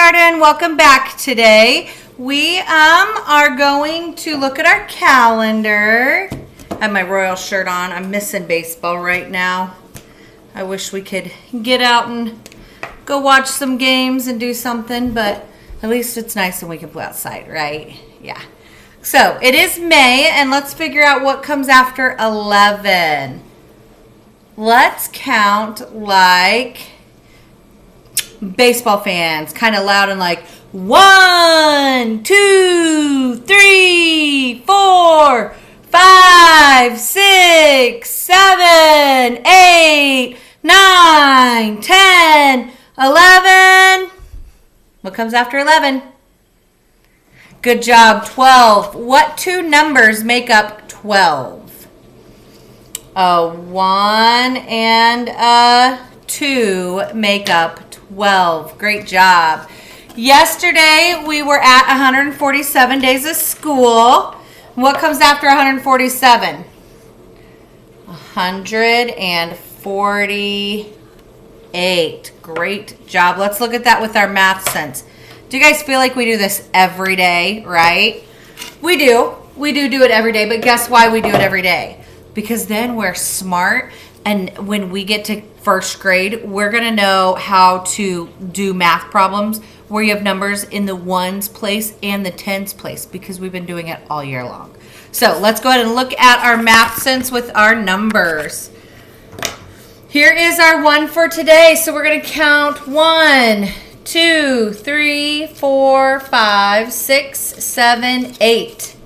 kindergarten, welcome back today. We are going to look at our calendar. I have my Royal shirt on. I'm missing baseball right now. I wish we could get out and go watch some games and do something, but at least it's nice and we can play outside, right? Yeah. So it is May, and let's figure out what comes after 11. Let's count like baseball fans, kind of loud and like 1, 2, 3, 4, 5, 6, 7, 8, 9, 10, 11. What comes after 11? Good job. 12. What two numbers make up 12? A 1 and a 2 make up 12. Great job. Yesterday we were at 147 days of school. What comes after 147? 148. Great job. Let's look at that with our math sense. Do you guys feel like we do this every day, right? We do. We do it every day, but guess why we do it every day? Because then we're smart, and when we get to first grade, we're going to know how to do math problems where you have numbers in the ones place and the tens place, because we've been doing it all year long. So let's go ahead and look at our math sense with our numbers. Here is our 1 for today. So we're going to count 1, 2, 3, 4, 5, 6, 7, 8.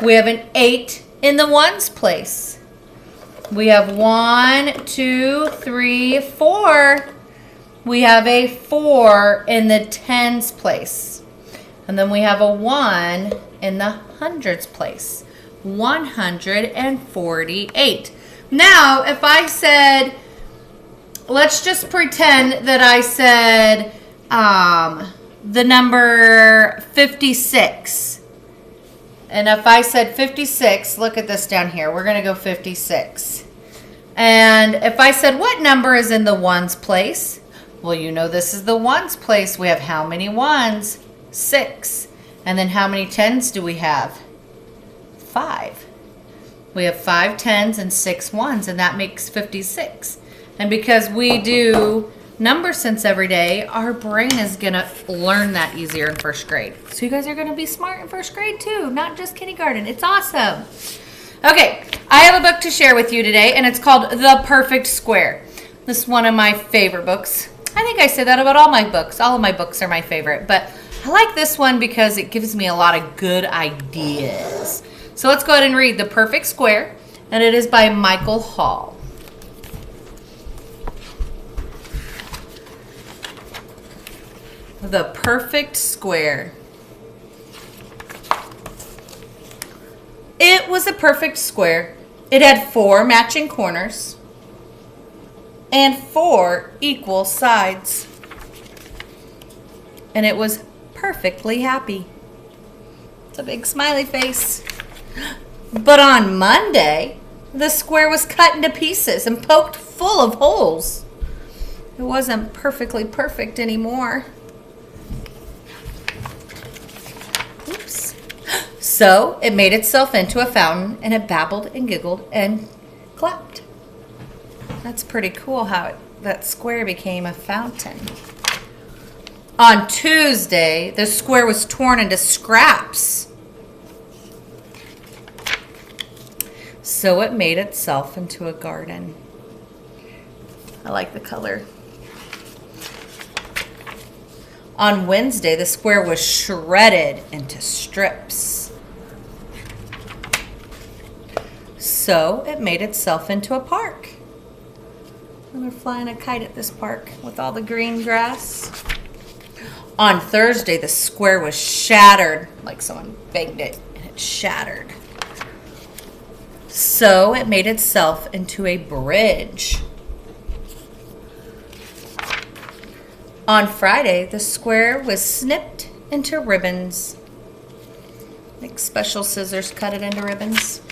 We have an 8 in the ones place. We have 1, 2, 3, 4. We have a 4 in the tens place. And then we have a 1 in the hundreds place. 148. Now, if I said, let's just pretend that I said the number 56. And if I said 56, look at this down here. We're going to go 56. And if I said, what number is in the ones place? Well, you know this is the ones place. We have how many ones? 6. And then how many tens do we have? 5. We have 5 tens and 6 ones, and that makes 56. And because we do number sense every day, our brain is going to learn that easier in first grade. So you guys are going to be smart in first grade too, not just kindergarten. It's awesome. Okay, I have a book to share with you today, and it's called The Perfect Square. This is one of my favorite books. I think I say that about all my books. All of my books are my favorite, but I like this one because it gives me a lot of good ideas. So let's go ahead and read The Perfect Square, and it is by Michael Hall. The Perfect Square. It was a perfect square. It had 4 matching corners and 4 equal sides. And it was perfectly happy. It's a big smiley face. But on Monday, the square was cut into pieces and poked full of holes. It wasn't perfectly perfect anymore. So it made itself into a fountain, and it babbled and giggled and clapped. That's pretty cool how that square became a fountain. On Tuesday, the square was torn into scraps. So it made itself into a garden. I like the color. On Wednesday, the square was shredded into strips. So it made itself into a park. And they're flying a kite at this park with all the green grass. On Thursday, the square was shattered, like someone banged it and it shattered. So it made itself into a bridge. On Friday, the square was snipped into ribbons. Like special scissors cut it into ribbons.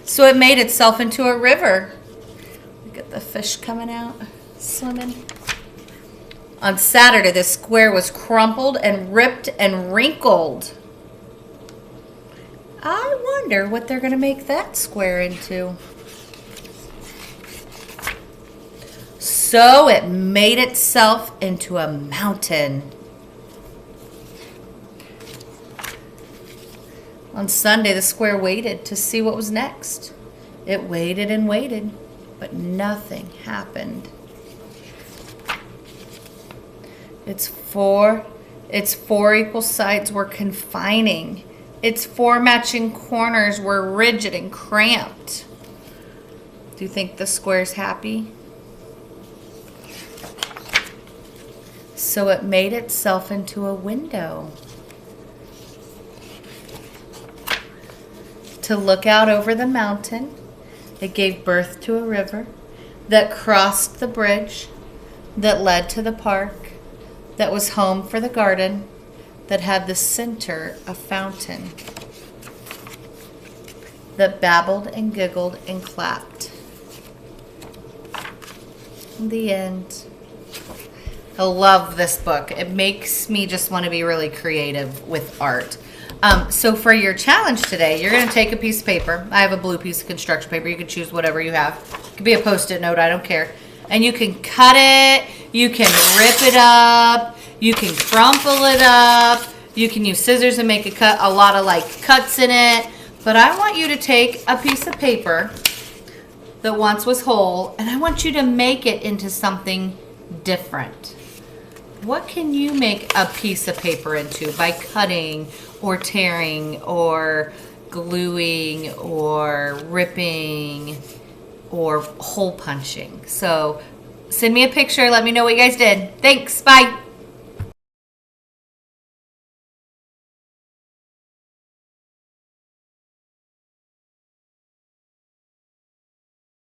So it made itself into a river. Look at the fish coming out, swimming. On Saturday, the square was crumpled and ripped and wrinkled. I wonder what they're going to make that square into. So it made itself into a mountain. On Sunday, the square waited to see what was next. It waited and waited, but nothing happened. Its four equal sides were confining. Its four matching corners were rigid and cramped. Do you think the square's happy? So it made itself into a window to look out over the mountain. It gave birth to a river that crossed the bridge that led to the park, that was home for the garden, that had the center a fountain, that babbled and giggled and clapped. The end. I love this book. It makes me just want to be really creative with art. So for your challenge today, you're going to take a piece of paper. I have a blue piece of construction paper. You can choose whatever you have. It could be a Post-it note. I don't care. And you can cut it. You can rip it up. You can crumple it up. You can use scissors and make a lot of like cuts in it. But I want you to take a piece of paper that once was whole, and I want you to make it into something different. What can you make a piece of paper into by cutting or tearing or gluing or ripping or hole punching? So send me a picture. Let me know what you guys did. Thanks. Bye.